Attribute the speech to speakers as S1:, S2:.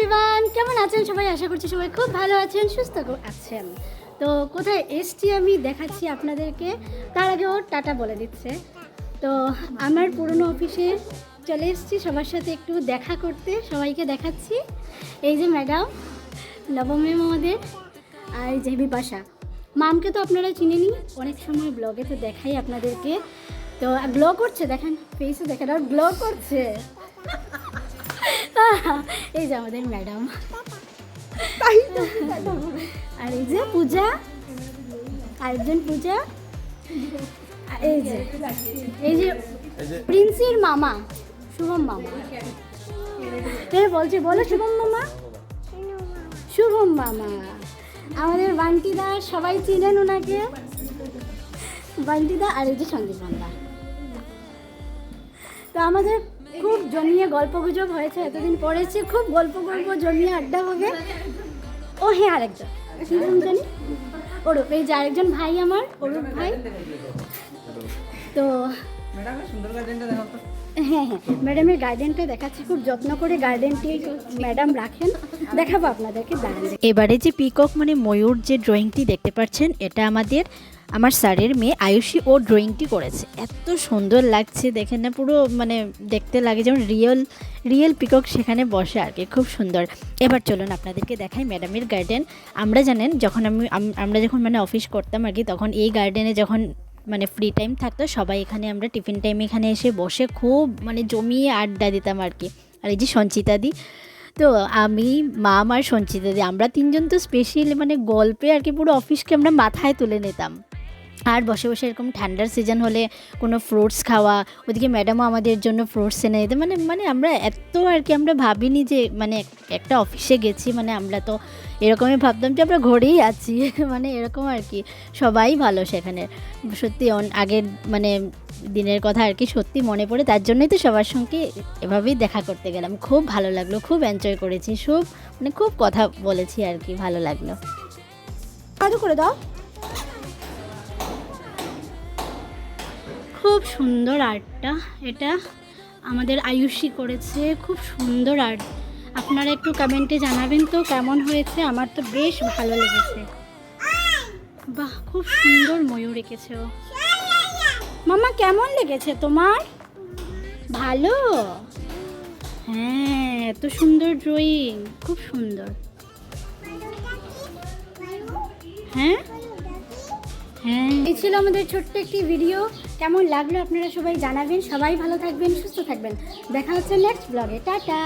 S1: Everyone, কেমন আছেন সবাই? আশা করছি সবাই খুব ভালো আছেন, সুস্থ আছেন। তো কোথায় এসছি আমি দেখাচ্ছি আপনাদেরকে, তার আগেও টাটা বলে দিচ্ছে। তো আমার পুরনো অফিসে চলে এসেছি সবার সাথে একটু দেখা করতে, সবাইকে দেখাচ্ছি। এই যে ম্যাডাম নবম ম্যাম আমাদের, আর এই যে বিপাশা মামকে তো আপনারা চিনেনি, অনেক সময় ব্লগে তো দেখাই আপনাদেরকে। তো গ্লো করছে, দেখেন ফেসে দেখেন, আর গ্লো করছে। এই যে আমাদের ম্যাডাম, আর এই যে পূজা, আরেকজন পূজা, এই যে প্রিন্সির মামা শুভম মামা। বলছে বলো শুভম মামা, শুভম মামা আমাদের বান্টিদা, সবাই চিনেন ওনাকে, বান্টিদা। আর এই যে সন্দীপ মামা। তো আমাদের খুব জমিয়ে গল্প গুজব হয়েছে, এতদিন পড়েছি, খুব গল্প করব, জমিয়ে আড্ডা হবে। ও হ্যাঁ, আরেকজন কি নাম জানি, অরূপ। এই যে আরেকজন ভাই আমার, অরূপ ভাই। তো হ্যাঁ, ম্যাডামের গার্ডেনটা দেখাচ্ছি, খুব যত্ন করে গার্ডেনটি ম্যাডাম রাখেন, দেখাবো আপনাদেরকে। দাঁড়ান,
S2: এবারে যে পিকক মানে ময়ূর যে ড্রয়িংটি দেখতে পাচ্ছেন, এটা আমার স্যারের মেয়ে আয়ুষী ও ড্রয়িংটি করেছে। এত সুন্দর লাগছে দেখেন না, পুরো মানে দেখতে লাগে যেমন রিয়েল পিকক সেখানে বসে আর কি, খুব সুন্দর। এবার চলুন আপনাদেরকে দেখাই ম্যাডামের গার্ডেন। আমরা জানেন যখন আমরা যখন মানে অফিস করতাম আর কি, তখন এই গার্ডেনে যখন মানে ফ্রি টাইম থাকতো, সবাই এখানে আমরা টিফিন টাইমে এখানে এসে বসে খুব মানে জমিয়ে আড্ডা দিতাম আর কি। আর এই যে সঞ্চিতাদি, তো আমি, মা আর সঞ্চিতাদি, আমরা তিনজন তো স্পেশালি মানে গল্পে আর কি পুরো অফিসকে আমরা মাথায় তুলে নিতাম। আর বসে বসে এরকম ঠান্ডার সিজন হলে কোনো ফ্রুটস খাওয়া, ওদিকে ম্যাডামও আমাদের জন্য ফ্রুটস এনে দিতে, মানে আমরা এত আর কি আমরা ভাবিনি যে মানে একটা অফিসে গেছি, মানে আমরা তো এরকমই ভাবতাম যে আমরা ঘরেই আছি। মানে এরকম আর কি, সবাই ভালো সেখানে। সত্যি আগের মানে দিনের কথা আর কি সত্যি মনে পড়ে, তার জন্যই তো সবার সঙ্গে এভাবেই দেখা করতে গেলাম। খুব ভালো লাগলো, খুব এনজয় করেছি, মানে খুব কথা বলেছি আর কি, ভালো লাগলো।
S1: কাজু করে দাও। খুব সুন্দর আর্টটা, এটা আমাদের আয়ুষী করেছে, খুব সুন্দর আর্ট। আপনারা একটু কমেন্টে জানাবেন তো কেমন হয়েছে, আমার তো বেশ ভালো লেগেছে। বাহ, খুব সুন্দর ময়ূর রেখেছে ও। মামা কেমন লেগেছে তোমার? ভালো? হ্যাঁ, এত সুন্দর ড্রয়িং, খুব সুন্দর। হ্যাঁ, এই ছিল আমাদের ছোট্ট একটি ভিডিও। কেমন লাগলো আপনারা সবাই জানাবেন। সবাই ভালো থাকবেন, সুস্থ থাকবেন। দেখা হচ্ছে নেক্সট ব্লগে। টাটা।